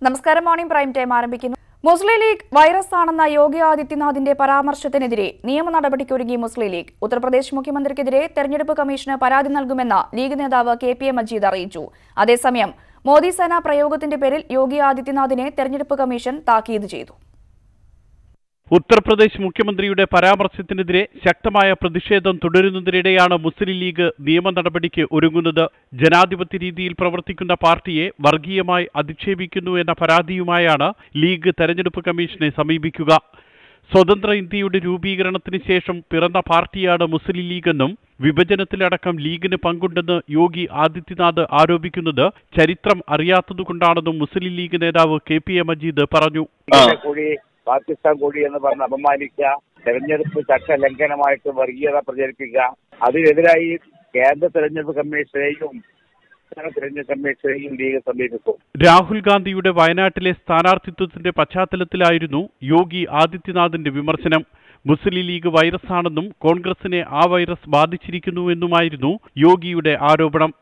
നമസ്കാരം. Morning prime time ആരംഭിക്കുന്നു. മുസ്ലിം league virus ആണെന്ന യോഗി ആദിത്യനാഥിന്റെ പരാമർശത്തിനെതിരെ നിയമ നടപടിക്കൊരുങ്ങി മുസ്ലിം ലീഗ്. ഉത്തർപ്രദേശ് മുഖ്യമന്ത്രിക്കെതിരെ തെരഞ്ഞെടുപ്പ് കമ്മീഷന് പരാതി നൽകുമെന്ന് ലീഗ് നേതാവ് KPA മജീദ് അറിയിച്ചു. അതേസമയം മോദി സേന പ്രയോഗത്തിന്റെ പേരിൽ യോഗി ആദിത്യനാഥിനെ തെരഞ്ഞെടുപ്പ് കമ്മീഷൻ താക്കീത് ചെയ്തു. ഉത്തർപ്രദേശ് മുഖ്യമന്ത്രിയുടെ പരാമർശത്തിനെതിരെ ശക്തമായ പ്രതിഷേധം തുടരുന്നതിനിടെയാണ് മുസ്ലിം ലീഗ് നിയമ നടപടിക്ക് ഒരുങ്ങുന്നത്. ജനാധിപത്യ രീതിയിൽ പ്രവർത്തിക്കുന്ന പാർട്ടിയെ വർഗീയമായി അധിക്ഷേപിക്കുന്നു എന്ന പരാതിയുമായാണ് ലീഗ് തെരഞ്ഞെടുപ്പ് കമ്മീഷനെ സമീപിക്കുക. സ്വതന്ത്ര ഇന്ത്യയുടെ രൂപീകരണത്തിന് ശേഷം പിറന്ന പാർട്ടിയാണ് മുസ്ലിം ലീഗെന്നും വിഭജനത്തിലടക്കം ലീഗിന് പങ്കുണ്ടെന്ന് യോഗി ആദിത്യനാഥ് ആരോപിക്കുന്നത് ചരിത്രം അറിയാത്തതുകൊണ്ടാണെന്നും മുസ്ലിം ലീഗ് നേതാവ് KPA മജീദ് പറഞ്ഞു. പാകിസ്ഥാൻ കൂടി എന്ന് പറഞ്ഞ് അപമാനിക്കുക, തെരഞ്ഞെടുപ്പ് ചട്ട ലംഘനമായിട്ട് വർഗീയത പ്രചരിപ്പിക്കുക, അതിനെതിരായി കേന്ദ്ര തെരഞ്ഞെടുപ്പ് കമ്മീഷനെയും തെരഞ്ഞെടുപ്പ് കമ്മീഷനെയും ലീഗ് സമീപിക്കും. രാഹുൽ ഗാന്ധിയുടെ വയനാട്ടിലെ സ്ഥാനാർത്ഥിത്വത്തിന്റെ പശ്ചാത്തലത്തിലായിരുന്നു യോഗി ആദിത്യനാഥിന്റെ വിമർശനം. മുസ്ലിം ലീഗ് വൈറസാണെന്നും കോൺഗ്രസിനെ ആ വൈറസ് ബാധിച്ചിരിക്കുന്നുവെന്നുമായിരുന്നു യോഗിയുടെ ആരോപണം.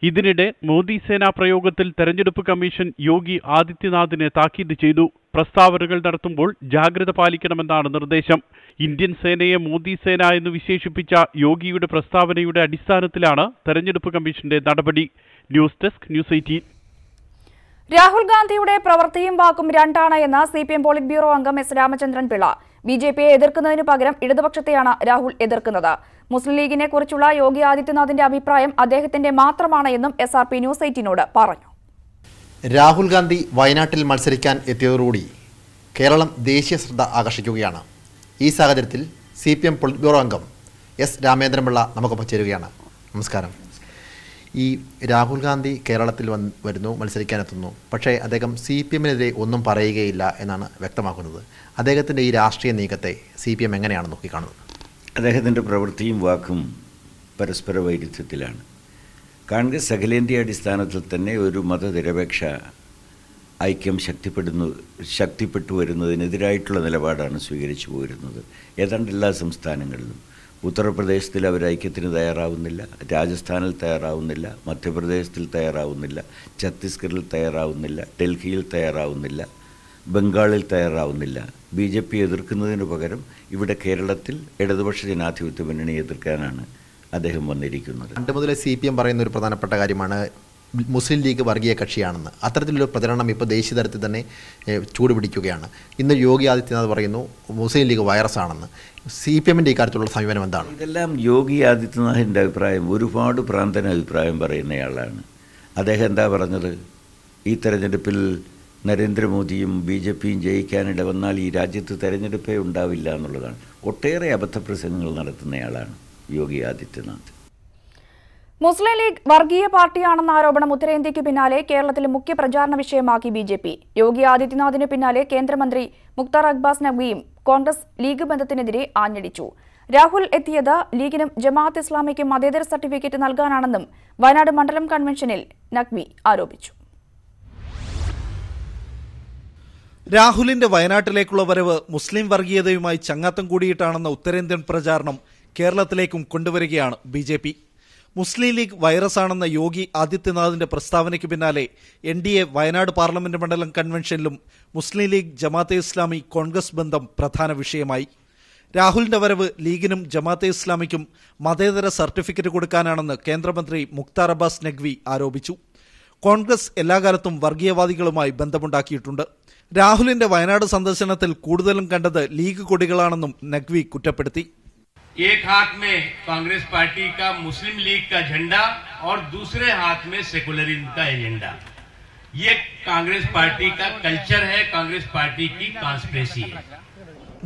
ഇതിനിടെ മോദി സേനാ പ്രയോഗത്തിൽ തെരഞ്ഞെടുപ്പ് കമ്മീഷൻ യോഗി ആദിത്യനാഥിനെ താക്കീത് ചെയ്തു. പ്രസ്താവനകൾ നടത്തുമ്പോൾ ജാഗ്രത പാലിക്കണമെന്നാണ് നിർദ്ദേശം. ഇന്ത്യൻ സേനയെ മോദി സേന എന്ന് വിശേഷിപ്പിച്ച യോഗിയുടെ പ്രസ്താവനയുടെ അടിസ്ഥാനത്തിലാണ് തെരഞ്ഞെടുപ്പ് കമ്മീഷന്റെ നടപടി. News desk news 18. രാഹുൽ ഗാന്ധിയുടെ പ്രവൃത്തിയും വാക്കും രണ്ടാണ് എന്ന് CPM പോളിറ്റ് ബ്യൂറോ അംഗം S. രാമചന്ദ്രൻ പിള്ള. BJPയെ എതിർക്കുന്നതിനു പകരം ഇടതുപക്ഷത്തെയാണ് രാഹുൽ എതിർക്കുന്നത്. മുസ്ലിം ലീഗിനെ കുറിച്ചുള്ള യോഗി ആദിത്യനാഥിന്റെ അഭിപ്രായം അദ്ദേഹത്തിന്റെ മാത്രമാണ് എന്നും SRP ന്യൂസ് 18നോട് പറഞ്ഞു. രാഹുൽ ഗാന്ധി വയനാട്ടിൽ മത്സരിക്കാൻ എത്തിയതോടുകൂടി കേരളം ദേശീയ ശ്രദ്ധ ആകർഷിക്കുകയാണ്. ഈ സാഹചര്യത്തിൽ CPM പോളിറ്റ് ബ്യൂറോ അംഗം S. രാമചന്ദ്രൻ പിള്ള നമുക്കൊപ്പം ചേരുകയാണ്. നമസ്കാരം. ഈ രാഹുൽ ഗാന്ധി കേരളത്തിൽ വരുന്നു, മത്സരിക്കാനെത്തുന്നു, പക്ഷേ അദ്ദേഹം CPMനെതിരെ ഒന്നും പറയുകയില്ല എന്നാണ് വ്യക്തമാക്കുന്നത്. അദ്ദേഹത്തിൻ്റെ ഈ രാഷ്ട്രീയ നീക്കത്തെ CPM എങ്ങനെയാണ് നോക്കിക്കാണുന്നത്? അദ്ദേഹത്തിൻ്റെ പ്രവൃത്തിയും വാക്കും പരസ്പര വൈരുദ്ധ്യത്തിലാണ്. കോൺഗ്രസ് അഖിലേന്ത്യാ അടിസ്ഥാനത്തിൽ തന്നെ ഒരു മതനിരപേക്ഷ ഐക്യം ശക്തിപ്പെട്ടു വരുന്നതിനെതിരായിട്ടുള്ള നിലപാടാണ് സ്വീകരിച്ചു പോരുന്നത്. ഏതാണ്ട് എല്ലാ സംസ്ഥാനങ്ങളിലും. ഉത്തർപ്രദേശത്തിൽ അവർ ഐക്യത്തിന് തയ്യാറാവുന്നില്ല, രാജസ്ഥാനിൽ തയ്യാറാവുന്നില്ല, മധ്യപ്രദേശത്തിൽ തയ്യാറാവുന്നില്ല, ഛത്തീസ്ഗഡിൽ തയ്യാറാവുന്നില്ല, ഡൽഹിയിൽ തയ്യാറാവുന്നില്ല, ബംഗാളിൽ തയ്യാറാവുന്നില്ല. BJP എതിർക്കുന്നതിന് പകരം ഇവിടെ കേരളത്തിൽ ഇടതുപക്ഷ ജനാധിപത്യ മുന്നണി എതിർക്കാനാണ് അദ്ദേഹം വന്നിരിക്കുന്നത്. പണ്ട് മുതലേ CPM പറയുന്ന ഒരു പ്രധാനപ്പെട്ട കാര്യമാണ് മുസ്ലിം ലീഗ് വർഗീയ കക്ഷിയാണെന്ന്. അത്തരത്തിലൊരു പ്രചരണം ഇപ്പോൾ ദേശീയ തലത്തിൽ തന്നെ ചൂടുപിടിക്കുകയാണ്. ഇന്ന് യോഗി ആദിത്യനാഥ് പറയുന്നു മുസ്ലിം ലീഗ് വൈറസാണെന്ന്. CPMൻ്റെ ഈ കാര്യത്തിലുള്ള സമീപനം എന്താണ്? ഇതെല്ലാം യോഗി ആദിത്യനാഥിൻ്റെ അഭിപ്രായം. ഒരുപാട് പ്രാന്തന അഭിപ്രായം പറയുന്നയാളാണ്. അദ്ദേഹം എന്താ പറഞ്ഞത്? ഈ തെരഞ്ഞെടുപ്പിൽ നരേന്ദ്രമോദിയും BJPയും ജയിക്കാനിട വന്നാൽ ഈ രാജ്യത്ത് തെരഞ്ഞെടുപ്പേ ഉണ്ടാവില്ല എന്നുള്ളതാണ്. ഒട്ടേറെ അബദ്ധപ്രസംഗങ്ങൾ നടത്തുന്നയാളാണ് യോഗി ആദിത്യനാഥ്. മുസ്ലിം ലീഗ് വർഗീയ പാർട്ടിയാണെന്ന ആരോപണം ഉത്തരേന്ത്യയ്ക്ക് പിന്നാലെ കേരളത്തിൽ മുഖ്യ പ്രചാരണ വിഷയമാക്കി BJP. യോഗി ആദിത്യനാഥിന് പിന്നാലെ കേന്ദ്രമന്ത്രി മുക്താർ അബ്ബാസ് നഖ്വിയും കോൺഗ്രസ് ലീഗ് ബന്ധത്തിനെതിരെ ആഞ്ഞടിച്ചു. രാഹുൽ എത്തിയത് ലീഗിനും ജമാഅത്ത് ഇസ്ലാമിക്കും മതേതര സർട്ടിഫിക്കറ്റ് നൽകാനാണെന്നും വയനാട് മണ്ഡലം കൺവെൻഷനിൽ നഖ്വി ആരോപിച്ചു. രാഹുലിന്റെ വയനാട്ടിലേക്കുള്ള വരവ് മുസ്ലിം വർഗീയതയുമായി ചങ്ങാത്തം കൂടിയിട്ടാണെന്ന ഉത്തരേന്ത്യൻ പ്രചാരണം കേരളത്തിലേക്കും കൊണ്ടുവരികയാണ് BJP. മുസ്ലിം ലീഗ് വൈറസാണെന്ന യോഗി ആദിത്യനാഥിന്റെ പ്രസ്താവനയ്ക്ക് പിന്നാലെ NDA വയനാട് പാർലമെന്റ് മണ്ഡലം കൺവെൻഷനിലും മുസ്ലിം ലീഗ് ജമാഅത്തെ ഇസ്ലാമി കോൺഗ്രസ് ബന്ധം പ്രധാന വിഷയമായി. രാഹുലിന്റെ വരവ് ലീഗിനും ജമാഅത്തെ ഇസ്ലാമിക്കും മതേതര സർട്ടിഫിക്കറ്റ് കൊടുക്കാനാണെന്ന് കേന്ദ്രമന്ത്രി മുക്താർ അബ്ബാസ് നഖ്വി ആരോപിച്ചു. കോൺഗ്രസ് എല്ലാ കാലത്തും വർഗീയവാദികളുമായി ബന്ധമുണ്ടാക്കിയിട്ടുണ്ട്. രാഹുലിന്റെ വയനാട് സന്ദർശനത്തിൽ കൂടുതലും കണ്ടത് ലീഗ് കൊടികളാണെന്നും നഖ്വി കുറ്റപ്പെടുത്തി. एक हाथ में कांग्रेस पार्टी का मुस्लिम लीग का झंडा और दूसरे हाथ में सेकुलरिज्म का एजेंडा. ये कांग्रेस पार्टी का कल्चर है, कांग्रेस पार्टी की कॉन्स्पिरेसी है.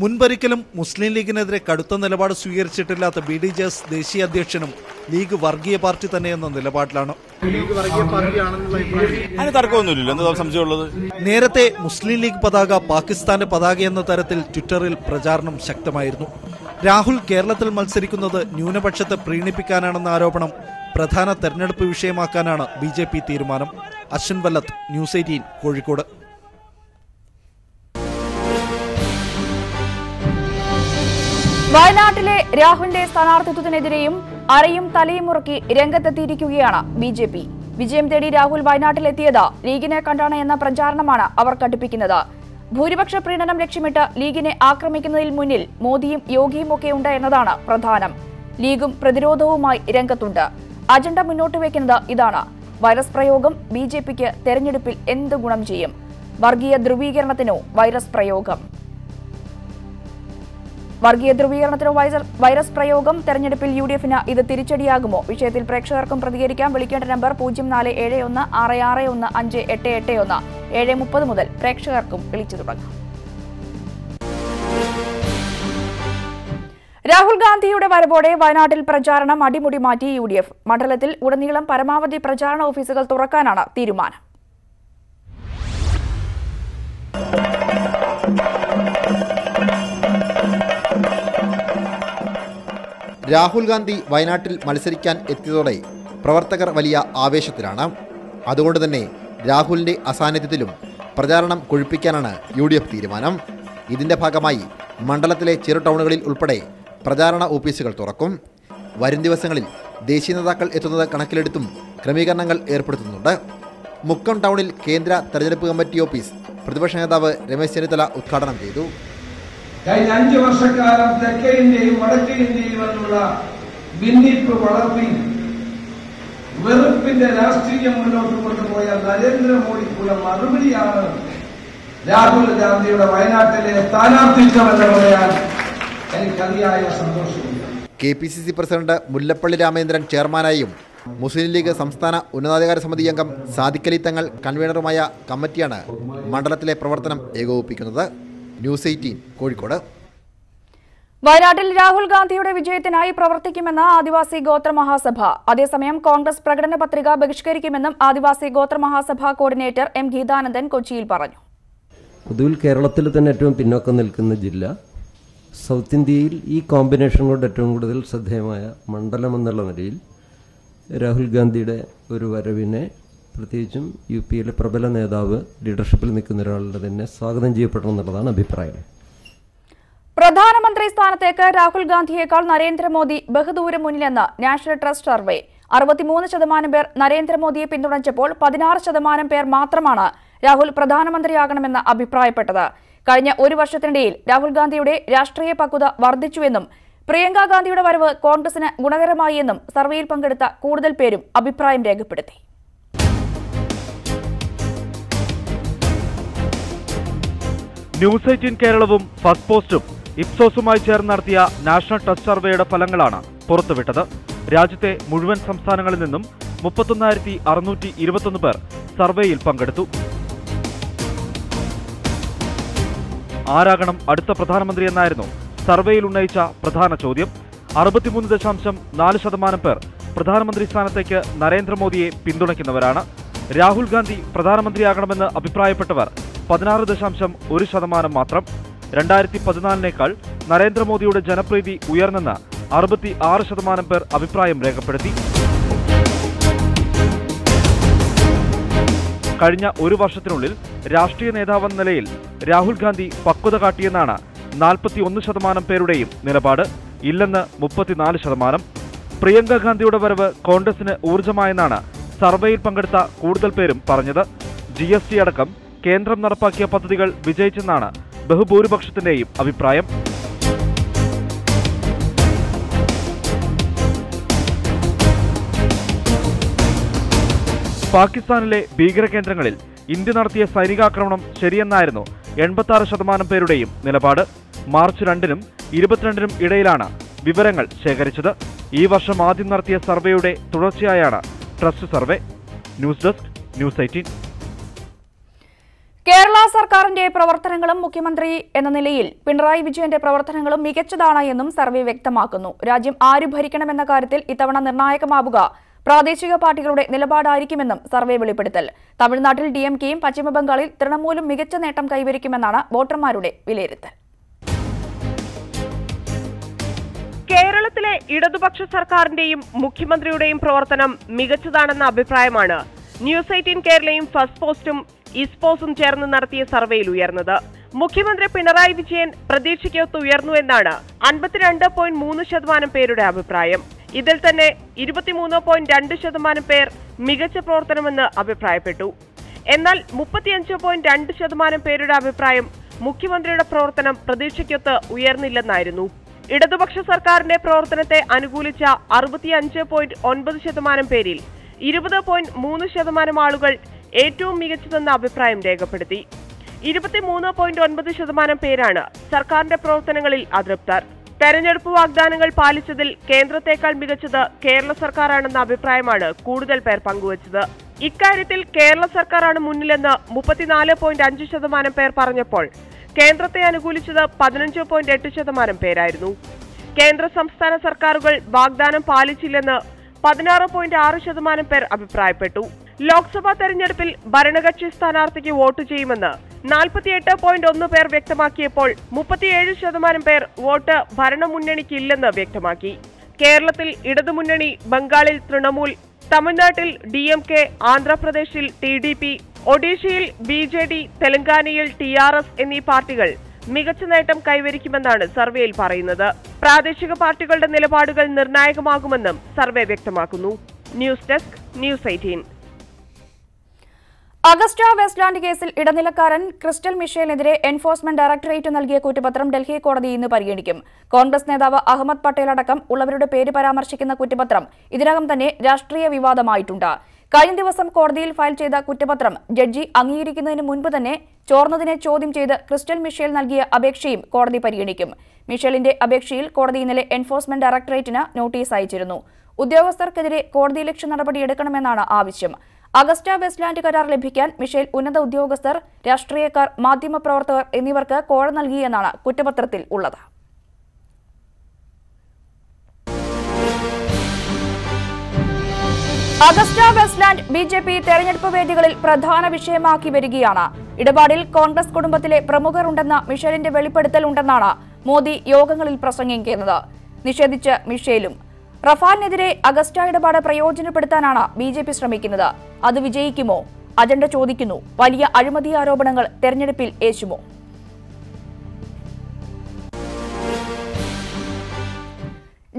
മുൻപൊരിക്കലും മുസ്ലിം ലീഗിനെതിരെ കടുത്ത നിലപാട് സ്വീകരിച്ചിട്ടില്ലാത്ത BDJS ദേശീയ അധ്യക്ഷനും ലീഗ് വർഗീയ പാർട്ടി തന്നെയെന്ന നിലപാടിലാണ്. നേരത്തെ മുസ്ലിം ലീഗ് പതാക പാകിസ്ഥാന്റെ പതാക എന്ന തരത്തിൽ ട്വിറ്ററിൽ പ്രചാരണം ശക്തമായിരുന്നു. രാഹുൽ കേരളത്തിൽ മത്സരിക്കുന്നത് ന്യൂനപക്ഷത്തെ പ്രീണിപ്പിക്കാനാണെന്ന ആരോപണം പ്രധാന തെരഞ്ഞെടുപ്പ് വിഷയമാക്കാനാണ് BJP തീരുമാനം. അശ്വിൻ വല്ലത്ത്, ന്യൂസ് 18, കോഴിക്കോട്. വയനാട്ടിലെ രാഹുലിന്റെ സ്ഥാനാർത്ഥിത്വത്തിനെതിരെയും അരയും തലയും മുറുക്കി രംഗത്തെത്തിയിരിക്കുകയാണ് BJP. വിജയം തേടി രാഹുൽ വയനാട്ടിലെത്തിയത് ലീഗിനെ കണ്ടാണ് എന്ന പ്രചാരണമാണ് അവർ കടുപ്പിക്കുന്നത്. ഭൂരിപക്ഷ പ്രീണനം ലക്ഷ്യമിട്ട് ലീഗിനെ ആക്രമിക്കുന്നതിൽ മുന്നിൽ മോദിയും യോഗിയും ഒക്കെയുണ്ട് എന്നതാണ് പ്രധാനം. ലീഗും പ്രതിരോധവുമായി രംഗത്തുണ്ട്. അജണ്ട മുന്നോട്ട് വയ്ക്കുന്നത് ഇതാണ്: വൈറസ് പ്രയോഗം ബിജെപിക്ക് തെരഞ്ഞെടുപ്പിൽ എന്ത് ഗുണം ചെയ്യും? വർഗീയ ധ്രുവീകരണത്തിനോ വൈറസ് പ്രയോഗം? വൈറസ് പ്രയോഗം തെരഞ്ഞെടുപ്പിൽ UDF-ന് ഇത് തിരിച്ചടിയാകുമോ? വിഷയത്തിൽ പ്രേക്ഷകർക്കും പ്രതികരിക്കാം. വിളിക്കേണ്ട നമ്പർ 047166158881. 7:30 മുതൽ പ്രേക്ഷകർക്കും വിളിച്ചു തുടങ്ങാം. രാഹുൽ ഗാന്ധിയുടെ വരവോടെ വയനാട്ടിൽ പ്രചാരണം അടിമുടി മാറ്റി UDF. മണ്ഡലത്തിൽ ഉടനീളം പരമാവധി പ്രചാരണ ഓഫീസുകൾ തുറക്കാനാണ് തീരുമാനം. രാഹുൽ ഗാന്ധി വയനാട്ടിൽ മത്സരിക്കാൻ എത്തിയതോടെ പ്രവർത്തകർ വലിയ ആവേശത്തിലാണ്. അതുകൊണ്ട് തന്നെ രാഹുലിൻ്റെ അസാന്നിധ്യത്തിലും പ്രചാരണം കൊഴുപ്പിക്കാനാണ് UDF തീരുമാനം. ഇതിൻ്റെ ഭാഗമായി മണ്ഡലത്തിലെ ചെറു ടൗണുകളിൽ ഉൾപ്പെടെ പ്രചാരണ ഓഫീസുകൾ തുറക്കും. വരും ദിവസങ്ങളിൽ ദേശീയ നേതാക്കൾ എത്തുന്നത് കണക്കിലെടുത്തും ക്രമീകരണങ്ങൾ ഏർപ്പെടുത്തുന്നുണ്ട്. മുക്കം ടൗണിൽ കേന്ദ്ര തെരഞ്ഞെടുപ്പ് കമ്മിറ്റി ഓഫീസ് പ്രതിപക്ഷ നേതാവ് രമേശ് ചെന്നിത്തല ഉദ്ഘാടനം ചെയ്തു. കഴിഞ്ഞ 5 വർഷക്കാലം തെക്കേ ഇന്ത്യയും വടക്കേ ഇന്ത്യയും എന്നുള്ള ഭിന്നിപ്പ് വളർത്തി വെറുപ്പിന്റെ രാഷ്ട്രീയം മുന്നോട്ട് കൊണ്ടുപോയ നരേന്ദ്രമോദിക്കുള്ള മറുപടിയാണ് രാഹുൽ ഗാന്ധിയുടെ വയനാട്ടിലെ സ്ഥാനാർത്ഥിത്വം എന്ന് പറയാൻ എനിക്കതിയായ സന്തോഷമുണ്ട്. KPCC പ്രസിഡന്റ് മുല്ലപ്പള്ളി രാമചന്ദ്രൻ ചെയർമാനായും മുസ്ലിം ലീഗ് സംസ്ഥാന ഉന്നതാധികാര സമിതി അംഗം സാദിഖലി തങ്ങൾ കൺവീനറുമായ കമ്മിറ്റിയാണ് മണ്ഡലത്തിലെ പ്രവർത്തനം ഏകോപിപ്പിക്കുന്നത്. ന്യൂസ് 18 കോഴിക്കോട്. വയനാട്ടിൽ രാഹുൽ ഗാന്ധിയുടെ വിജയത്തിനായി പ്രവർത്തിക്കുമെന്ന് ആദിവാസി ഗോത്ര മഹാസഭ. അതേസമയം കോൺഗ്രസ് പ്രകടന പത്രിക ബഹിഷ്കരിക്കുമെന്നും ആദിവാസി ഗോത്ര മഹാസഭ കോർഡിനേറ്റർ M. ഗീതാനന്ദൻ കൊച്ചിയിൽ പറഞ്ഞു. പൊതുവിൽ കേരളത്തിൽ തന്നെ ഏറ്റവും പിന്നോക്കം നിൽക്കുന്ന ജില്ല, സൗത്ത് ഇന്ത്യയിൽ ഈ കോമ്പിനേഷൻ കൊണ്ട് ഏറ്റവും കൂടുതൽ ശ്രദ്ധേയമായ മണ്ഡലം എന്നുള്ള നിലയിൽ രാഹുൽ ഗാന്ധിയുടെ ഒരു വരവിനെ പ്രത്യേകിച്ചും UPയിലെ പ്രബല നേതാവ്, ലീഡർഷിപ്പിൽ നിൽക്കുന്ന ഒരാളുടെ തന്നെ സ്വാഗതം ചെയ്യപ്പെടണം എന്നുള്ളതാണ് അഭിപ്രായം. പ്രധാനമന്ത്രി സ്ഥാനത്തേക്ക് രാഹുൽ ഗാന്ധിയേക്കാൾ നരേന്ദ്രമോദി ബഹുദൂരം മുന്നിലെന്ന് നാഷണൽ ട്രസ്റ്റ് സർവേ. 63% പേർ നരേന്ദ്രമോദിയെ പിന്തുണച്ചപ്പോൾ 16% പേർ മാത്രമാണ് രാഹുൽ പ്രധാനമന്ത്രിയാകണമെന്ന് അഭിപ്രായപ്പെട്ടത്. കഴിഞ്ഞ ഒരു വർഷത്തിനിടയിൽ രാഹുൽ ഗാന്ധിയുടെ രാഷ്ട്രീയ പക്വത വർദ്ധിച്ചുവെന്നും പ്രിയങ്ക ഗാന്ധിയുടെ വരവ് കോൺഗ്രസിന് ഗുണകരമായി എന്നും സർവേയിൽ പങ്കെടുത്ത കൂടുതൽ പേരും അഭിപ്രായം രേഖപ്പെടുത്തി. ന്യൂസ് 18 കേരളവും ഫസ്റ്റ് പോസ്റ്റും ഇപ്സോസുമായി ചേർന്ന് നടത്തിയ നാഷണൽ ട്രസ്റ്റ് സർവേയുടെ ഫലങ്ങളാണ് പുറത്തുവിട്ടത്. രാജ്യത്തെ മുഴുവൻ സംസ്ഥാനങ്ങളിൽ നിന്നും 31,621 പേർ സർവേയിൽ പങ്കെടുത്തു. ആരാകണം അടുത്ത പ്രധാനമന്ത്രി എന്നായിരുന്നു സർവേയിൽ ഉന്നയിച്ച പ്രധാന ചോദ്യം. 63.4% പേർ പ്രധാനമന്ത്രി സ്ഥാനത്തേക്ക് നരേന്ദ്രമോദിയെ പിന്തുണയ്ക്കുന്നവരാണ്. രാഹുൽ ഗാന്ധി പ്രധാനമന്ത്രിയാകണമെന്ന് അഭിപ്രായപ്പെട്ടവർ 16.1% മാത്രം. 2014-നേക്കാൾ നരേന്ദ്രമോദിയുടെ ജനപ്രീതി ഉയർന്നെന്ന് 66% പേർ അഭിപ്രായം രേഖപ്പെടുത്തി. കഴിഞ്ഞ ഒരു വർഷത്തിനുള്ളിൽ രാഷ്ട്രീയ നേതാവെന്ന നിലയിൽ രാഹുൽ ഗാന്ധി പക്വത കാട്ടിയെന്നാണ് 41% പേരുടെയും നിലപാട്. ഇല്ലെന്ന് 34%. പ്രിയങ്ക ഗാന്ധിയുടെ വരവ് കോൺഗ്രസിന് ഊർജ്ജമായെന്നാണ് സർവേയിൽ പങ്കെടുത്ത കൂടുതൽ പേരും പറഞ്ഞത്. GST അടക്കം കേന്ദ്രം നടപ്പാക്കിയ പദ്ധതികൾ വിജയിച്ചെന്നാണ് ബഹുഭൂരിപക്ഷത്തിന്റെയും അഭിപ്രായം. പാകിസ്ഥാനിലെ ഭീകരകേന്ദ്രങ്ങളിൽ ഇന്ത്യ നടത്തിയ സൈനികാക്രമണം ശരിയെന്നായിരുന്നു 86% പേരുടെയും നിലപാട്. മാർച്ച് 2-നും 22-നും ഇടയിലാണ് വിവരങ്ങൾ ശേഖരിച്ചത്. ഈ വർഷം ആദ്യം നടത്തിയ സർവേയുടെ തുടർച്ചയായാണ് trust survey. News desk, news 18. Kerala സർക്കാരിന്റെ പ്രവർത്തനങ്ങളും മുഖ്യമന്ത്രി എന്ന നിലയിൽ പിണറായി വിജയന്റെ പ്രവർത്തനങ്ങളും മികച്ചതാണ് എന്നും സർവേ വ്യക്തമാക്കുന്നു. രാജ്യം ആര് ഭരിക്കണമെന്ന കാര്യത്തിൽ ഇത്തവണ നിർണായകമാവുക പ്രാദേശിക പാർട്ടികളുടെ നിലപാടായിരിക്കുമെന്നും സർവേ വെളിപ്പെടുത്തൽ. തമിഴ്നാട്ടിൽ DMKയും പശ്ചിമബംഗാളിൽ തൃണമൂലും മികച്ച നേട്ടം കൈവരിക്കുമെന്നാണ് വോട്ടർമാരുടെ വിലയിരുത്തൽ. കേരളത്തിലെ ഇടതുപക്ഷ സർക്കാരിന്റെയും മുഖ്യമന്ത്രിയുടെയും പ്രവർത്തനം മികച്ചതാണെന്ന അഭിപ്രായമാണ് ന്യൂസ് 18 കേരളയും ഫസ്റ്റ് പോസ്റ്റും ഇസ്പോസും ചേർന്ന് നടത്തിയ സർവേയിൽ ഉയർന്നത്. മുഖ്യമന്ത്രി പിണറായി വിജയൻ പ്രതീക്ഷയ്ക്കൊത്ത് ഉയർന്നുവെന്നാണ് 52.3% പേരുടെ അഭിപ്രായം. ഇതിൽ തന്നെ 23.2% പേർ മികച്ച പ്രവർത്തനമെന്ന് അഭിപ്രായപ്പെട്ടു. എന്നാൽ 35.2% പേരുടെ അഭിപ്രായം മുഖ്യമന്ത്രിയുടെ പ്രവർത്തനം പ്രതീക്ഷയ്ക്കൊത്ത് ഉയർന്നില്ലെന്നായിരുന്നു. ഇടതുപക്ഷ സർക്കാരിന്റെ പ്രവർത്തനത്തെ അനുകൂലിച്ച 65.9% പേരിൽ 20.3% ആളുകൾ ഏറ്റവും മികച്ചതെന്ന അഭിപ്രായം രേഖപ്പെടുത്തി. 23.9% പേരാണ് സർക്കാരിന്റെ പ്രവർത്തനങ്ങളിൽ അതൃപ്തർ. തെരഞ്ഞെടുപ്പ് വാഗ്ദാനങ്ങൾ പാലിച്ചതിൽ കേന്ദ്രത്തെക്കാൾ മികച്ചത് കേരള സർക്കാരാണെന്ന അഭിപ്രായമാണ് കൂടുതൽ പേർ പങ്കുവച്ചത്. ഇക്കാര്യത്തിൽ കേരള സർക്കാരാണ് മുന്നിലെന്ന് 34.5% പേർ പറഞ്ഞപ്പോൾ കേന്ദ്രത്തെ അനുകൂലിച്ചത് 15.8% പേരായിരുന്നു. കേന്ദ്ര സംസ്ഥാന സർക്കാരുകൾ വാഗ്ദാനം പാലിച്ചില്ലെന്ന് 16.6% പേർ അഭിപ്രായപ്പെട്ടു. ലോക്സഭാ തെരഞ്ഞെടുപ്പിൽ ഭരണകക്ഷി സ്ഥാനാർത്ഥിക്ക് വോട്ട് ചെയ്യുമെന്ന് 48.1 പേർ വ്യക്തമാക്കിയപ്പോൾ 37% പേർ വോട്ട് ഭരണമുന്നണിക്കില്ലെന്ന് വ്യക്തമാക്കി. കേരളത്തിൽ ഇടതുമുന്നണി, ബംഗാളിൽ തൃണമൂൽ, തമിഴ്നാട്ടിൽ DMK, ആന്ധ്രാപ്രദേശിൽ TDP, ഒഡീഷയിൽ BJD, തെലങ്കാനയിൽ TRS എന്നീ പാർട്ടികൾ മികച്ച നേട്ടം കൈവരിക്കുമെന്നാണ് സർവേയിൽ പറയുന്നത്. പ്രാദേശിക പാർട്ടികളുടെ നിലപാടുകൾ നിർണായകമാകുമെന്നും സർവേ വ്യക്തമാക്കുന്നു. News desk, news 18. Agusta Westland കേസിൽ ഇടനിലക്കാരൻ ക്രിസ്റ്റൽ മിഷേലിനെതിരെ എൻഫോഴ്സ്മെന്റ് ഡയറക്ടറേറ്റ് നൽകിയ കുറ്റപത്രം ഡൽഹി കോടതി ഇന്ന് പരിഗണിക്കും. കോൺഗ്രസ് നേതാവ് അഹമ്മദ് പട്ടേൽ അടക്കം ഉള്ളവരുടെ പേര് പരാമർശിക്കുന്ന കുറ്റപത്രം ഇതിനകം തന്നെ രാഷ്ട്രീയ വിവാദമായിട്ടുണ്ട്. കഴിഞ്ഞ ദിവസം കോടതിയിൽ ഫയൽ ചെയ്ത കുറ്റപത്രം ജഡ്ജി അംഗീകരിക്കുന്നതിന് മുൻപ് തന്നെ ചോർന്നതിനെ ചോദ്യം ചെയ്ത് ക്രിസ്റ്റൽ മിഷേൽ നൽകിയ അപേക്ഷയും കോടതി പരിഗണിക്കും. മിഷേലിന്റെ അപേക്ഷയിൽ കോടതി ഇന്നലെ എൻഫോഴ്സ്മെന്റ് ഡയറക്ടറേറ്റിന് നോട്ടീസ് അയച്ചിരുന്നു. ഉദ്യോഗസ്ഥർക്കെതിരെ കോടതിയലക്ഷ്യ നടപടിയെടുക്കണമെന്നാണ് ആവശ്യം. അഗസ്റ്റ വെസ്റ്റ്ലാൻഡ് കരാർ ലഭിക്കാൻ മിഷേൽ ഉന്നത ഉദ്യോഗസ്ഥർ, രാഷ്ട്രീയക്കാർ, മാധ്യമപ്രവർത്തകർ എന്നിവർക്ക് കോഴ നൽകിയെന്നാണ് കുറ്റപത്രത്തിൽ ഉള്ളത്. അഗസ്റ്റ വെസ്റ്റ്ലാൻഡ് BJP തെരഞ്ഞെടുപ്പ് വേദികളിൽ പ്രധാന വിഷയമാക്കി വരികയാണ്. ഇടപാടിൽ കോൺഗ്രസ് കുടുംബത്തിലെ പ്രമുഖർ ഉണ്ടെന്ന മിഷേലിന്റെ വെളിപ്പെടുത്തൽ ഉണ്ടെന്നാണ് മോദി യോഗങ്ങളിൽ പ്രസംഗിക്കുന്നത്. നിഷേധിച്ച് മിഷേലും. റഫാലിനെതിരെ അഗസ്റ്റ ഇടപാട് പ്രയോജനപ്പെടുത്താനാണ് BJP ശ്രമിക്കുന്നത്. അത് വിജയിക്കുമോ? അജണ്ട ചോദിക്കുന്നു. വലിയ അഴിമതി ആരോപണങ്ങൾ തെരഞ്ഞെടുപ്പിൽ ഏശുമോ?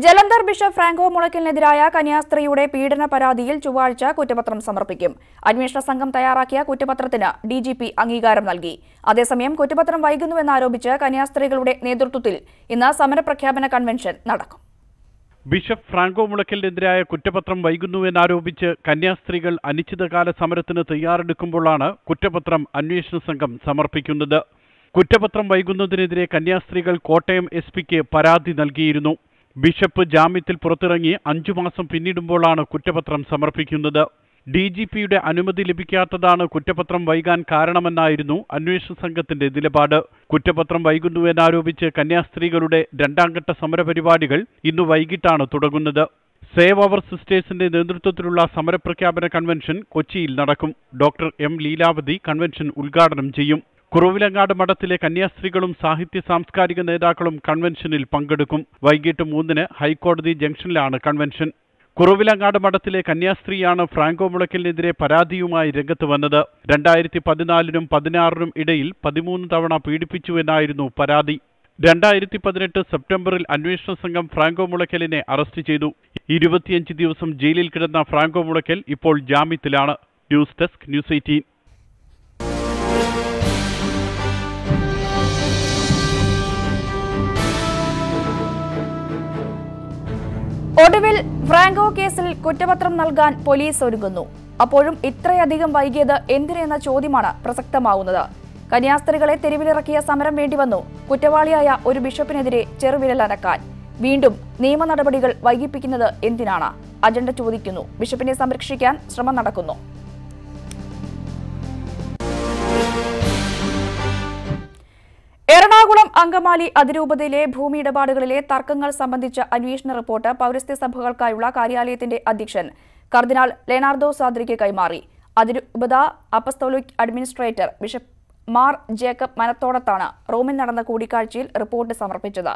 ജലന്ധർ ബിഷപ്പ് ഫ്രാങ്കോ മുളയ്ക്കലിനെതിരായ കന്യാസ്ത്രീയുടെ പീഡന പരാതിയിൽ ചൊവ്വാഴ്ച കുറ്റപത്രം സമർപ്പിക്കും. അന്വേഷണ സംഘം തയ്യാറാക്കിയ കുറ്റപത്രത്തിന് DGP അംഗീകാരം നൽകി. അതേസമയം കുറ്റപത്രം വൈകുന്നുവെന്നാരോപിച്ച് കന്യാസ്ത്രീകളുടെ നേതൃത്വത്തിൽ ഇന്ന് സമരപ്രഖ്യാപന കൺവെൻഷൻ നടക്കും. ബിഷപ്പ് ഫ്രാങ്കോ മുളയ്ക്കലിനെതിരായ കുറ്റപത്രം വൈകുന്നുവെന്നാരോപിച്ച് കന്യാസ്ത്രീകൾ അനിശ്ചിതകാല സമരത്തിന് തയ്യാറെടുക്കുമ്പോഴാണ് കുറ്റപത്രം അന്വേഷണ സംഘം സമർപ്പിക്കുന്നത്. കുറ്റപത്രം വൈകുന്നതിനെതിരെ കന്യാസ്ത്രീകൾ കോട്ടയം SP-ക്ക് പരാതി നൽകിയിരുന്നു. ബിഷപ്പ് ജാമ്യത്തിൽ പുറത്തിറങ്ങി 5 മാസം പിന്നിടുമ്പോഴാണ് കുറ്റപത്രം സമർപ്പിക്കുന്നത്. DGPയുടെ അനുമതി ലഭിക്കാത്തതാണ് കുറ്റപത്രം വൈകാൻ കാരണമെന്നായിരുന്നു അന്വേഷണ സംഘത്തിന്റെ നിലപാട്. കുറ്റപത്രം വൈകുന്നുവെന്നാരോപിച്ച് കന്യാസ്ത്രീകളുടെ 2ാംഘട്ട സമരപരിപാടികൾ ഇന്ന് വൈകിട്ടാണ് തുടങ്ങുന്നത്. സേവ് അവർ സിസ്റ്റേഴ്സിന്റെ നേതൃത്വത്തിലുള്ള സമരപ്രഖ്യാപന കൺവെൻഷൻ കൊച്ചിയിൽ നടക്കും. Doctor M. ലീലാവതി കൺവെൻഷൻ ഉദ്ഘാടനം ചെയ്യും. കുറവിലങ്ങാട് മഠത്തിലെ കന്യാസ്ത്രീകളും സാഹിത്യ സാംസ്കാരിക നേതാക്കളും കൺവെൻഷനിൽ പങ്കെടുക്കും. വൈകിട്ട് 3-ന് ഹൈക്കോടതി ജംഗ്ഷനിലാണ് കൺവെൻഷൻ. കുറവിലങ്ങാട് മഠത്തിലെ കന്യാസ്ത്രീയാണ് ഫ്രാങ്കോ മുളയ്ക്കലിനെതിരെ പരാതിയുമായി രംഗത്ത് വന്നത്. 2014-നും 2016-നും ഇടയിൽ 13 തവണ പീഡിപ്പിച്ചുവെന്നായിരുന്നു പരാതി. 2018 സെപ്റ്റംബറിൽ അന്വേഷണ സംഘം ഫ്രാങ്കോ മുളയ്ക്കലിനെ അറസ്റ്റ് ചെയ്തു. 25 ദിവസം ജയിലിൽ കിടന്ന ഫ്രാങ്കോ മുളയ്ക്കൽ ഇപ്പോൾ ജാമ്യത്തിലാണ്. News desk, news 18. ഒടുവിൽ ഫ്രാങ്കോ കേസിൽ കുറ്റപത്രം നൽകാൻ പോലീസ് ഒരുങ്ങുന്നു. അപ്പോഴും ഇത്രയധികം വൈകിയത് എന്തിനെന്ന ചോദ്യമാണ് പ്രസക്തമാവുന്നത്. കന്യാസ്ത്രീകളെ തെരുവിലിറക്കിയ സമരം വേണ്ടിവന്നു കുറ്റവാളിയായ ഒരു ബിഷപ്പിനെതിരെ ചെറുവിരൽ അനക്കാൻ. വീണ്ടും നിയമ നടപടികൾ വൈകിപ്പിക്കുന്നത് എന്തിനാണ്? അജണ്ട ചോദിക്കുന്നു. ബിഷപ്പിനെ സംരക്ഷിക്കാൻ ശ്രമം നടക്കുന്നു. എറണാകുളം അങ്കമാലി അതിരൂപതയിലെ ഭൂമി ഇടപാടുകളിലെ തർക്കങ്ങൾ സംബന്ധിച്ച അന്വേഷണ റിപ്പോർട്ട് പൗരസ്ത്യ സഭകൾക്കായുള്ള കാര്യാലയത്തിന്റെ അധ്യക്ഷൻ കർദിനാൾ ലെനാർഡോ സാദ്രിക്ക് കൈമാറി. അതിരൂപത apostolic administrator bishop Mar Jacob മനത്തോടത്താണ് റോമിൽ നടന്ന കൂടിക്കാഴ്ചയിൽ റിപ്പോർട്ട് സമർപ്പിച്ചത്.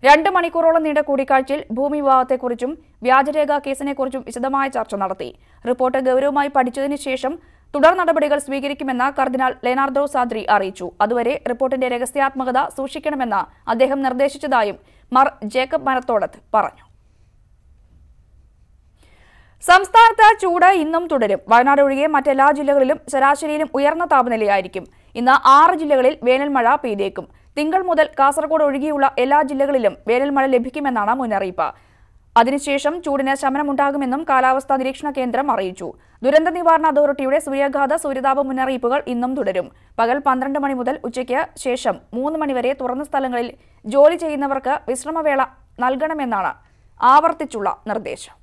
2 മണിക്കൂറോളം നീണ്ട കൂടിക്കാഴ്ചയിൽ ഭൂമി വിവാദത്തെക്കുറിച്ചും വ്യാജരേഖ കേസിനെക്കുറിച്ചും വിശദമായ ചർച്ച നടത്തി. റിപ്പോർട്ട് ഗൗരവമായി പഠിച്ചതിനു ശേഷം തുടർ നടപടികൾ സ്വീകരിക്കുമെന്ന് കർദിനാൾ ലെനാർഡോ സാദ്രി അറിയിച്ചു. അതുവരെ റിപ്പോർട്ടിന്റെ രഹസ്യാത്മകത സൂക്ഷിക്കണമെന്ന് അദ്ദേഹം നിർദ്ദേശിച്ചതായും മാർ ജേക്കബ് മനത്തോടത്ത് പറഞ്ഞു. സംസ്ഥാനത്ത് ചൂട് ഇന്നും തുടരും. വയനാട് ഒഴികെ മറ്റെല്ലാ ജില്ലകളിലും ശരാശരിയിലും ഉയർന്ന താപനിലയായിരിക്കും. ഇന്ന് 6 ജില്ലകളിൽ വേനൽ മഴ പെയ്തേക്കും. തിങ്കൾ മുതൽ കാസർഗോഡ് ഒഴികെയുള്ള എല്ലാ ജില്ലകളിലും വേനൽ മഴ ലഭിക്കുമെന്നാണ് മുന്നറിയിപ്പ്. അതിനുശേഷം ചൂടിന് ശമനമുണ്ടാകുമെന്നും കാലാവസ്ഥാ നിരീക്ഷണ കേന്ദ്രം അറിയിച്ചു. ദുരന്ത നിവാരണ അതോറിറ്റിയുടെ സൂര്യാഘാത സൂര്യതാപ മുന്നറിയിപ്പുകൾ ഇന്നും തുടരും. പകൽ 12 മണി മുതൽ ഉച്ചയ്ക്ക് ശേഷം 3 മണിവരെ തുറന്ന സ്ഥലങ്ങളിൽ ജോലി ചെയ്യുന്നവർക്ക് വിശ്രമവേള നൽകണമെന്നാണ് ആവർത്തിച്ചുള്ള നിർദ്ദേശം.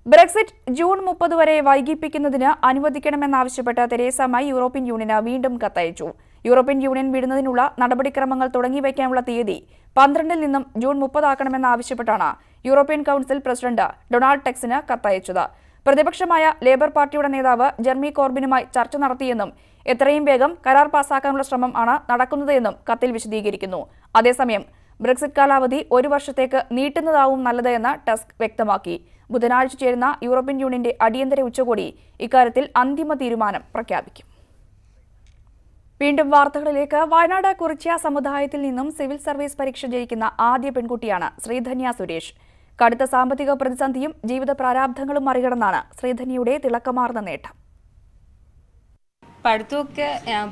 ബ്രെക്സിറ്റ് ജൂൺ 30 വരെ വൈകിപ്പിക്കുന്നതിന് അനുവദിക്കണമെന്നാവശ്യപ്പെട്ട് തെരേസ മേ യൂറോപ്യൻ യൂണിയന് വീണ്ടും കത്തയച്ചു. യൂറോപ്യൻ യൂണിയൻ വിടുന്നതിനുള്ള നടപടിക്രമങ്ങൾ തുടങ്ങിവയ്ക്കാനുള്ള തീയതി 12-ൽ നിന്നും ജൂൺ 30 ആക്കണമെന്നാവശ്യപ്പെട്ടാണ് യൂറോപ്യൻ കൌൺസിൽ പ്രസിഡന്റ് ഡൊണാൾഡ് ടസ്കിന് കത്തയച്ചത്. പ്രതിപക്ഷമായ ലേബർ പാർട്ടിയുടെ നേതാവ് ജെർമി കോർബിനുമായി ചർച്ച നടത്തിയെന്നും എത്രയും വേഗം കരാർ പാസാക്കാനുള്ള ശ്രമം ആണ് നടക്കുന്നതെന്നും കത്തിൽ വിശദീകരിക്കുന്നു. അതേസമയം ബ്രെക്സിറ്റ് കാലാവധി 1 വർഷത്തേക്ക് നീട്ടുന്നതാവും നല്ലത് എന്ന് ടസ്ക് വ്യക്തമാക്കി. ബുധനാഴ്ച ചേരുന്ന യൂറോപ്യൻ യൂണിയന്റെ അടിയന്തര ഉച്ചകോടി ഇക്കാര്യത്തിൽ അന്തിമ തീരുമാനം പ്രഖ്യാപിക്കും. വീണ്ടും വാർത്തകളിലേക്ക്. വയനാട് കുറിച്യ സമുദായത്തിൽ നിന്നും സിവിൽ സർവീസ് പരീക്ഷ ജയിക്കുന്ന ആദ്യ പെൺകുട്ടിയാണ് ശ്രീധന്യ സുരേഷ്. കടുത്ത സാമ്പത്തിക പ്രതിസന്ധിയും ജീവിത പ്രാരാബ്ധങ്ങളും മറികടന്നാണ് ശ്രീധന്യയുടെ തിളക്കമാർന്ന നേട്ടം. പഠിത്തമൊക്കെ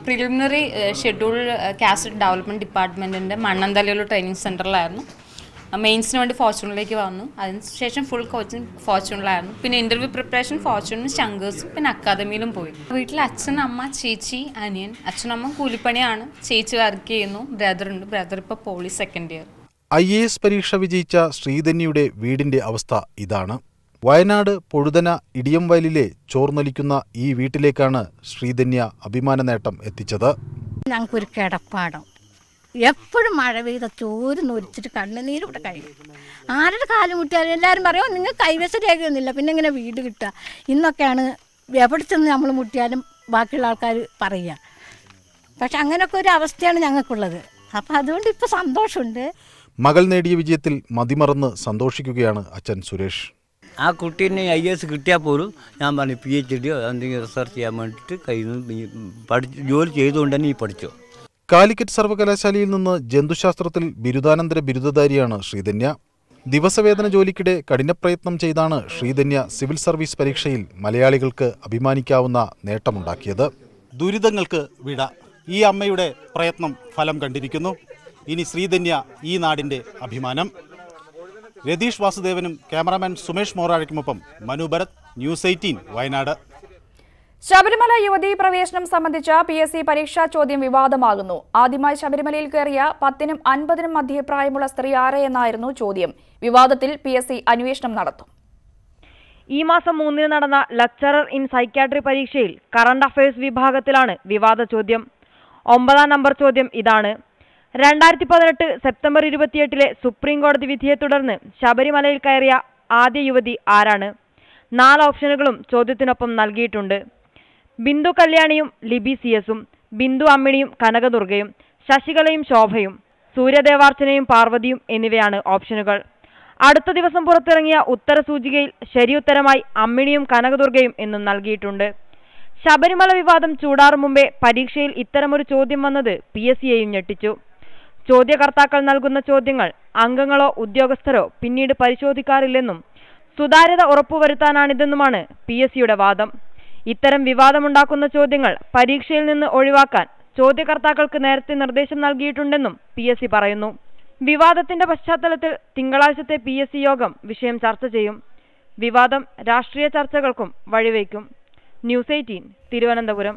പ്രിലിമിനറി ഷെഡ്യൂൾ കാസ്റ്റ് ഡെവലപ്മെൻറ്റ് ഡിപ്പാർട്ട്മെൻറ്റിൻ്റെ മണ്ണന്തലയിലുള്ള ട്രെയിനിങ് സെൻറ്ററിലായിരുന്നു. മെയിൻസിന് വേണ്ടി ഫോർച്യൂണിലേക്ക് വന്നു. അതിനുശേഷം ഫുൾ കോച്ചിങ് ഫോർച്യൂണിലായിരുന്നു. പിന്നെ ഇൻ്റർവ്യൂ പ്രിപ്പറേഷൻ ഫോർച്യൂണിനും ശങ്കേഴ്സും പിന്നെ അക്കാദമിയിലും പോയി. വീട്ടിൽ അച്ഛൻ, അമ്മ, ചേച്ചി, അനിയൻ. അച്ഛനമ്മ കൂലിപ്പണിയാണ്, ചേച്ചി വർക്ക് ചെയ്യുന്നു, ബ്രദറുണ്ട്. ബ്രദർ ഇപ്പോൾ പോളി 2nd ഇയർ. IAS പരീക്ഷ വിജയിച്ച ശ്രീധന്യയുടെ വീടിന്റെ അവസ്ഥ ഇതാണ്. വയനാട് പൊഴുതന ഇടിയംവയലിലെ ചോർന്നൊലിക്കുന്ന ഈ വീട്ടിലേക്കാണ് ശ്രീധന്യ അഭിമാന നേട്ടം എത്തിച്ചത്. ഞങ്ങൾക്കൊരു കിടപ്പാടം, എപ്പോഴും മഴ പെയ്ത ചോര് നൊരിച്ചിട്ട് കണ്ണുനീരിവിടെ കഴിയും. ആരുടെ കാലം മുട്ടിയാലും എല്ലാവരും പറയും നിങ്ങൾ കൈവശ രേഖയൊന്നുമില്ല, പിന്നെ ഇങ്ങനെ വീട് കിട്ടുക. ഇന്നൊക്കെയാണ് എവിടെ ചെന്ന് നമ്മൾ മുട്ടിയാലും ബാക്കിയുള്ള ആൾക്കാർ പറയുക. പക്ഷെ അങ്ങനെയൊക്കെ ഒരു അവസ്ഥയാണ് ഞങ്ങൾക്കുള്ളത്. അപ്പം അതുകൊണ്ട് ഇപ്പോൾ സന്തോഷമുണ്ട്. മകൾ നേടിയ വിജയത്തിൽ മതിമറന്ന് സന്തോഷിക്കുകയാണ് അച്ഛൻ സുരേഷ്. ആ കുട്ടീനെ IAS കിട്ടിയാൽ പോലും ഞാൻ പറഞ്ഞു PhD എന്തെങ്കിലും റിസർച്ച് ചെയ്യാൻ വേണ്ടിയിട്ട് കഴിയുന്നു ജോലി ചെയ്തുകൊണ്ട് തന്നെ ഈ പഠിച്ചു. കാലിക്കറ്റ് സർവകലാശാലയിൽ നിന്ന് ജന്തുശാസ്ത്രത്തിൽ ബിരുദാനന്തര ബിരുദധാരിയാണ് ശ്രീധന്യ. ദിവസവേതന ജോലിക്കിടെ കഠിനപ്രയത്നം ചെയ്താണ് ശ്രീധന്യ സിവിൽ സർവീസ് പരീക്ഷയിൽ മലയാളികൾക്ക് അഭിമാനിക്കാവുന്ന നേട്ടമുണ്ടാക്കിയത്. ദുരിതങ്ങൾക്ക് വിട. ഈ അമ്മയുടെ പ്രയത്നം ഫലം കണ്ടിരിക്കുന്നു. ഇനി ശ്രീധന്യ ഈ നാടിന്റെ അഭിമാനം. രതീഷ് വാസുദേവനും ക്യാമറാമാൻ സുമേഷ് മോറാഴയ്ക്കുമൊപ്പം മനു ഭരത്, ന്യൂസ് 18 വയനാട്. ശബരിമല യുവതീ പ്രവേശനം സംബന്ധിച്ച PSC പരീക്ഷാ ചോദ്യം വിവാദമാകുന്നു. ആദ്യമായി ശബരിമലയിൽ കയറിയ 10-നും 50-നും മധ്യേ പ്രായമുള്ള സ്ത്രീ ആരെയെന്നായിരുന്നു ചോദ്യം. വിവാദത്തിൽ PSC അന്വേഷണം നടത്തും. ഈ മാസം 3-ന് നടന്ന ലെക്ചറർ ഇൻ സൈക്യാട്രി പരീക്ഷയിൽ കറണ്ട് അഫയേഴ്സ് വിഭാഗത്തിലാണ് വിവാദ ചോദ്യം. 9ാം നമ്പർ ചോദ്യം ഇതാണ്: 2018 സെപ്റ്റംബർ 28-ലെ സുപ്രീം കോടതി വിധിയെ തുടർന്ന് ശബരിമലയിൽ കയറിയ ആദ്യ യുവതി ആരാണ്? 4 ഓപ്ഷനുകളും ചോദ്യത്തിനൊപ്പം നൽകിയിട്ടുണ്ട്. ബിന്ദു കല്യാണിയും ലിബി CS-ഉം, ബിന്ദു അമ്മിണിയും കനകദുർഗയും, ശശികലയും ശോഭയും, സൂര്യദേവാർച്ചനയും പാർവതിയും എന്നിവയാണ് ഓപ്ഷനുകൾ. അടുത്ത ദിവസം പുറത്തിറങ്ങിയ ഉത്തരസൂചികയിൽ ശരിയുത്തരമായി അമ്മിണിയും കനകദുർഗയും എന്നും നൽകിയിട്ടുണ്ട്. ശബരിമല വിവാദം ചൂടാറും മുമ്പേ പരീക്ഷയിൽ ഇത്തരമൊരു ചോദ്യം വന്നത് PSCയെയും ഞെട്ടിച്ചു. ചോദ്യകർത്താക്കൾ നൽകുന്ന ചോദ്യങ്ങൾ അംഗങ്ങളോ ഉദ്യോഗസ്ഥരോ പിന്നീട് പരിശോധിക്കാറില്ലെന്നും സുതാര്യത ഉറപ്പുവരുത്താനാണിതെന്നുമാണ് PSCയുടെ വാദം. ഇത്തരം വിവാദമുണ്ടാക്കുന്ന ചോദ്യങ്ങൾ പരീക്ഷയിൽ നിന്ന് ഒഴിവാക്കാൻ ചോദ്യകർത്താക്കൾക്ക് നേരത്തെ നിർദ്ദേശം നൽകിയിട്ടുണ്ടെന്നും PSC പറയുന്നു. വിവാദത്തിന്റെ പശ്ചാത്തലത്തിൽ തിങ്കളാഴ്ചത്തെ PSC യോഗം വിഷയം ചർച്ച ചെയ്യും. വിവാദം രാഷ്ട്രീയ ചർച്ചകൾക്കും വഴിവെക്കും. ന്യൂസ് 18 തിരുവനന്തപുരം.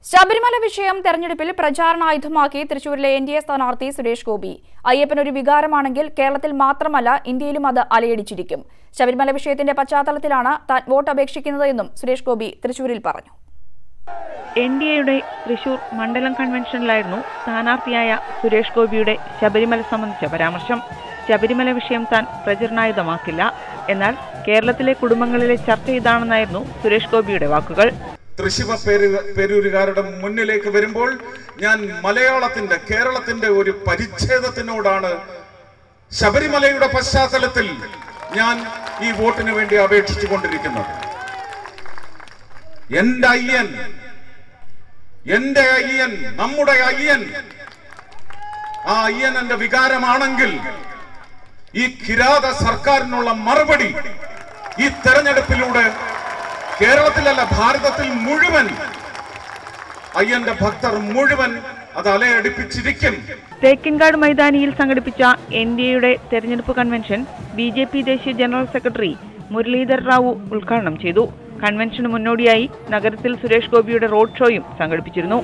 ശബരിമല വിഷയം തെരഞ്ഞെടുപ്പിൽ പ്രചാരണായുധമാക്കി തൃശൂരിലെ NDA സ്ഥാനാർത്ഥി സുരേഷ് ഗോപി. അയ്യപ്പൻ ഒരു വികാരമാണെങ്കിൽ കേരളത്തിൽ മാത്രമല്ല ഇന്ത്യയിലും അത് അലയടിച്ചിരിക്കും. ശബരിമല വിഷയത്തിന്റെ പശ്ചാത്തലത്തിലാണ് താൻ വോട്ട് അപേക്ഷിക്കുന്നതെന്നും സുരേഷ് ഗോപി തൃശൂരിൽ പറഞ്ഞു. NDAയുടെ തൃശൂർ മണ്ഡലം കൺവെൻഷനിലായിരുന്നു സ്ഥാനാർത്ഥിയായ സുരേഷ് ഗോപിയുടെ ശബരിമല സംബന്ധിച്ച പരാമർശം. ശബരിമല വിഷയം താൻ പ്രചരണായുധമാക്കില്ല, എന്നാൽ കേരളത്തിലെ കുടുംബങ്ങളിലെ ചർച്ച ഇതാണെന്നായിരുന്നു സുരേഷ് ഗോപിയുടെ വാക്കുകൾ. തൃശ്ശിവ പേരൂരുകാരുടെ മുന്നിലേക്ക് വരുമ്പോൾ ഞാൻ മലയാളത്തിന്റെ, കേരളത്തിന്റെ ഒരു പരിച്ഛേദത്തിനോടാണ് ശബരിമലയുടെ പശ്ചാത്തലത്തിൽ ഞാൻ ഈ വോട്ടിന് വേണ്ടി അപേക്ഷിച്ചുകൊണ്ടിരിക്കുന്നത്. എന്റെ അയ്യൻ, നമ്മുടെ അയ്യൻ, ആ അയ്യൻ എന്റെ വികാരമാണെങ്കിൽ ഈ കിരാത സർക്കാരിനുള്ള മറുപടി ഈ തെരഞ്ഞെടുപ്പിലൂടെ കേരളത്തിലല്ല ഭാരതത്തിൽ മുഴുവൻ അയ്യന്റെ ഭക്തർ മുഴുവൻ അത് അലയടിപ്പിച്ചിരിക്കും. തേക്കിൻകാട് മൈതാനിയിൽ സംഘടിപ്പിച്ച എൻഡിഎയുടെ തെരഞ്ഞെടുപ്പ് കൺവെൻഷൻ ബിജെപി ദേശീയ ജനറൽ സെക്രട്ടറി മുരളീധർ റാവു ഉദ്ഘാടനം ചെയ്തു. കൺവെൻഷന് മുന്നോടിയായി നഗരത്തിൽ സുരേഷ് ഗോപിയുടെ റോഡ് ഷോയും സംഘടിപ്പിച്ചിരുന്നു.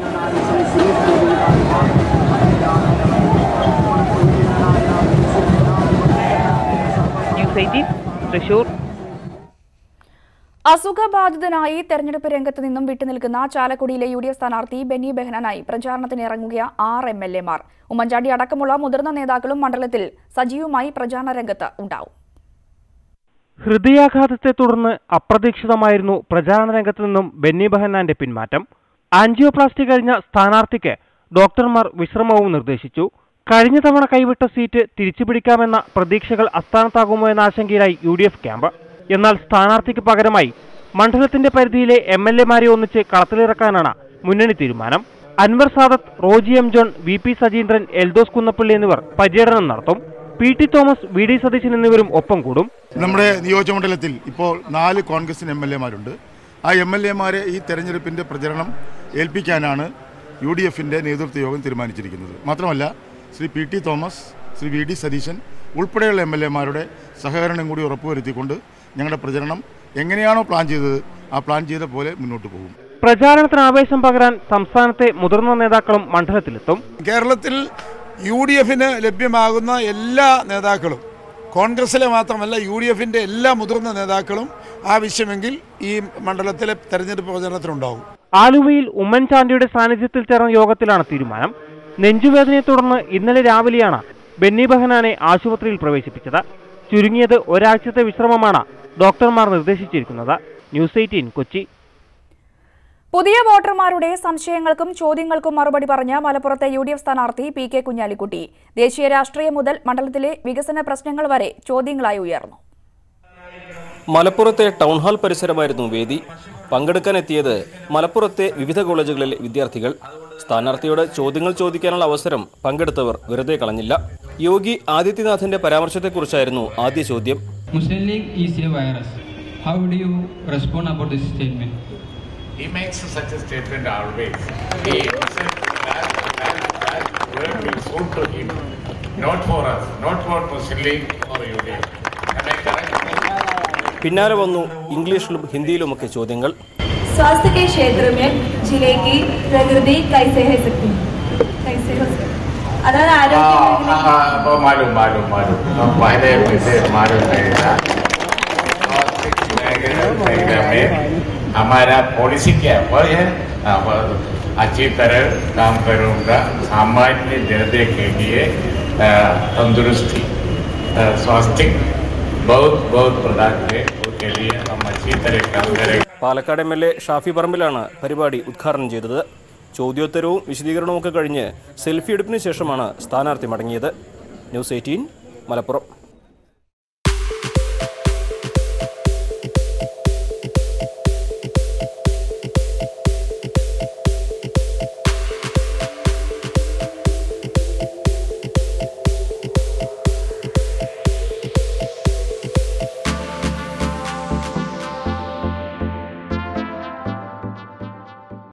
ന്യൂസ് 18 തൃശൂർ. അസുഖബാധിതനായി തെരഞ്ഞെടുപ്പ് രംഗത്ത് നിന്നും വിട്ടുനിൽക്കുന്ന ചാലക്കുടിയിലെ യുഡിഎഫ് സ്ഥാനാർത്ഥി ബെന്നി ബെഹനാനായി പ്രചാരണത്തിന് ഇറങ്ങുക 6 എംഎൽഎമാർ. ഉമ്മൻചാണ്ടി അടക്കമുള്ള മുതിർന്ന നേതാക്കളും മണ്ഡലത്തിൽ സജീവമായി പ്രചാരണ രംഗത്ത് ഉണ്ടാവും. ഹൃദയാഘാതത്തെ തുടർന്ന് അപ്രതീക്ഷിതമായിരുന്നു പ്രചാരണ രംഗത്ത് നിന്നും ബെന്നി ബെഹനാന്റെ പിന്മാറ്റം. ആൻജിയോപ്ലാസ്റ്റി കഴിഞ്ഞ സ്ഥാനാർത്ഥിക്ക് ഡോക്ടർമാർ വിശ്രമവും നിർദ്ദേശിച്ചു. കഴിഞ്ഞ തവണ കൈവിട്ട സീറ്റ് തിരിച്ചുപിടിക്കാമെന്ന പ്രതീക്ഷകൾ അസ്ഥാനത്താകുമോ എന്ന ആശങ്കയിലായി യുഡിഎഫ് ക്യാമ്പ്. എന്നാൽ സ്ഥാനാർത്ഥിക്ക് പകരമായി മണ്ഡലത്തിന്റെ പരിധിയിലെ എംഎൽഎമാരെ ഒന്നിച്ച് കളത്തിലിറക്കാനാണ് മുന്നണി തീരുമാനം. Anwar Sadath, Roji M John, V P. Sajeendran, Eldhose Kunnappilly എന്നിവർ പര്യടനം നടത്തും. പി.ടി. Thomas, VD. സതീശൻ എന്നിവരും ഒപ്പം കൂടും. നമ്മുടെ നിയോജകമണ്ഡലത്തിൽ ഇപ്പോൾ 4 കോൺഗ്രസിന് എംഎൽഎമാരുണ്ട്. ആ എംഎൽഎമാരെ ഈ തെരഞ്ഞെടുപ്പിന്റെ പ്രചരണം ഏൽപ്പിക്കാനാണ് യുഡിഎഫിന്റെ നേതൃത്വ യോഗം തീരുമാനിച്ചിരിക്കുന്നത്. മാത്രമല്ല Shri PT. Thomas, Shri VD. Satheesan ഉൾപ്പെടെയുള്ള എംഎൽഎമാരുടെ സഹകരണം കൂടി ഉറപ്പുവരുത്തിക്കൊണ്ട് ഞങ്ങളുടെ പ്രചരണം എങ്ങനെയാണോ പ്ലാൻ ചെയ്തത് ആ പ്ലാൻ ചെയ്ത പോലെ മുന്നോട്ട് പോകും. പ്രചാരണത്തിന് ആവേശം പകരാൻ സംസ്ഥാനത്തെ മുതിർന്ന നേതാക്കളും മണ്ഡലത്തിലെത്തും. കേരളത്തിൽ യുഡിഎഫിന് ലഭ്യമാകുന്ന എല്ലാ നേതാക്കളും, കോൺഗ്രസിലെ മാത്രമല്ല യുഡിഎഫിന്റെ എല്ലാ മുതിർന്ന നേതാക്കളും ആവശ്യമെങ്കിൽ ഈ മണ്ഡലത്തിലെ തെരഞ്ഞെടുപ്പ് പ്രചരണത്തിനുണ്ടാവും. ആലുവയിൽ ഉമ്മൻചാണ്ടിയുടെ സാന്നിധ്യത്തിൽ ചേർന്ന യോഗത്തിലാണ് തീരുമാനം. നെഞ്ചുവേദനയെ തുടർന്ന് ഇന്നലെ രാവിലെയാണ് ബെന്നി ബെഹനാനെ ആശുപത്രിയിൽ പ്രവേശിപ്പിച്ചത്. ചുരുങ്ങിയത് ഒരാഴ്ചത്തെ വിശ്രമമാണ് ഡോക്ടർമാർ നിർദ്ദേശിച്ചിരിക്കുന്നത്. ന്യൂസ് 18 കൊച്ചി. പുതിയ വോട്ടർമാരുടെ സംശയങ്ങൾക്കും ചോദ്യങ്ങൾക്കും മറുപടി പറഞ്ഞ മലപ്പുറത്തെ യുഡിഎഫ് സ്ഥാനാർത്ഥി പി.കെ. കുഞ്ഞാലിക്കുട്ടി ദേശീയ രാഷ്ട്രീയം മുതൽ മണ്ഡലത്തിലെ വികസന പ്രശ്നങ്ങൾ വരെ ചോദ്യങ്ങളായി ഉയർന്നു. മലപ്പുറത്തെ ടൗൺഹാൾ പരിസരമായിരുന്നു വേദി. പങ്കെടുക്കാനെത്തിയത് മലപ്പുറത്തെ വിവിധ കോളേജുകളിലെ വിദ്യാർത്ഥികൾ. സ്ഥാനാർത്ഥിയോട് ചോദ്യങ്ങൾ ചോദിക്കാനുള്ള അവസരം പങ്കെടുത്തവർ വെറുതെ കളഞ്ഞില്ല. യോഗി ആദിത്യനാഥിന്റെ പരാമർശത്തെക്കുറിച്ചായിരുന്നു ആദ്യ ചോദ്യം. Muslim League is a virus. How do you respond about this statement? He makes such a statement always. He himself, that word will suit to him, not for us, not for Muslim League or UDF. Am I correct? പിന്നാലെ വന്നു ഇംഗ്ലീഷിലും ഹിന്ദിയിലുമൊക്കെ ചോദ്യങ്ങൾ. स्वास्थ्य के क्षेत्र में जिले की प्रगति कैसे है सकती है? कैसे हो सकती है? अगर आरोग्य मालूम पहले मुझे मालूम नहीं था. में हमारा पॉलिसी क्या है? अच्छी तरह काम करूँगा. सामान्य जनता के लिए तंदुरुस्ती, स्वास्थ्य बहुत प्रदान है. उसके लिए हम अच्छी तरह काम करेंगे. പാലക്കാട് എം.എൽ.എ. ഷാഫി പറമ്പിലാണ് പരിപാടി ഉദ്ഘാടനം ചെയ്തത്. ചോദ്യോത്തരവും വിശദീകരണവും ഒക്കെ കഴിഞ്ഞ് സെൽഫി എടുപ്പിന് ശേഷമാണ് സ്ഥാനാർത്ഥി മടങ്ങിയത്. ന്യൂസ് 18 മലപ്പുറം.